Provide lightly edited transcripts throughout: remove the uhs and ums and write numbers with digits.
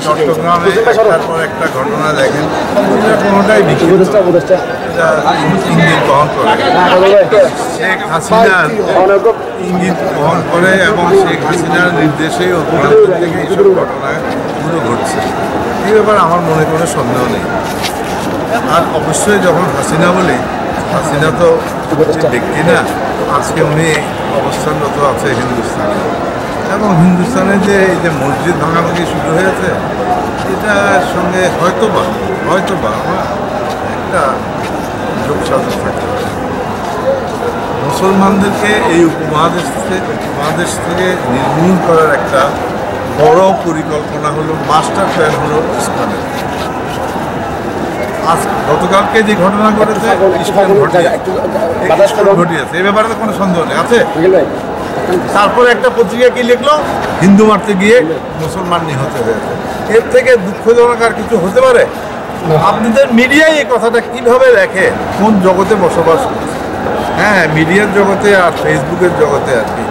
চট্টগ্রামে একটার পর একটা ঘটনা দেখেন, কোনোটাই ইঙ্গিত বহন করে। শেখ হাসিনার ইঙ্গিত বহন করে এবং শেখ হাসিনার নির্দেশে ও প্রান্তের থেকে এইসব ঘটনাগুলো ঘটছে। এই ব্যাপারে আমার মনে কোনো সন্দেহ নেই। আর অবশ্যই যখন হাসিনা বলি, হাসিনা তো ব্যক্তি না, আজকে উনি অবস্থানরত আছে হিন্দুস্তানে, এবং হিন্দুস্তানে যে এই যে মসজিদ ভাঙাভাঙি শুরু হয়েছে, এটার সঙ্গে হয়তোবা আমার একটা যোগসাজশ থাকতে পারে। মুসলমানদেরকে এই উপমহাদেশ থেকে নির্মূল করার একটা বড় পরিকল্পনা হলো, মাস্টার প্ল্যান হলো ইসলামের। আজ গতকালকে যে ঘটনা ঘটেছে, ইসলাম ঘটিয়েছে, এই ব্যাপারে তো কোনো সন্দেহ নেই আছে। তারপরে একটা পত্রিকা কি লিখলো, হিন্দু মারতে গিয়ে মুসলমান নিহত হয়েছে। এর থেকে দুঃখজনক আর কিছু হতে পারে? আপনাদের মিডিয়ায় এই কথাটা কিভাবে দেখে, কোন জগতে বসবাস করছে? হ্যাঁ, মিডিয়ার জগতে আর ফেসবুকের জগতে আর কি,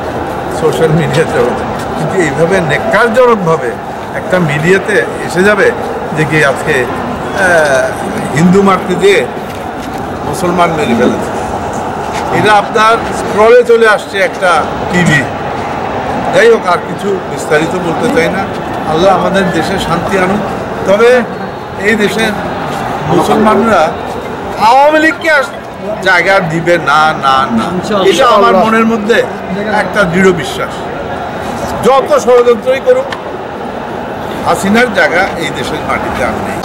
সোশ্যাল মিডিয়ার জগতে, কিন্তু এইভাবে নেকারজনকভাবে একটা মিডিয়াতে এসে যাবে যে কি আজকে হিন্দু মারতে দিয়ে মুসলমান মেরে ফেলেছে। এটা আপনার স্ক্রলে চলে আসছে একটা টিভি। যাই হোক, আর কিছু বিস্তারিত বলতে চাই না। আল্লাহ আমাদের দেশে শান্তি আনুক। তবে এই দেশের মুসলমানরা আওয়ামী লীগকে জায়গা দিবে না, এটা আমার মনের মধ্যে একটা দৃঢ় বিশ্বাস। যত ষড়যন্ত্রই করুক, হাসিনার জায়গা এই দেশের মাটিতে আর নেই।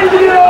Engineer,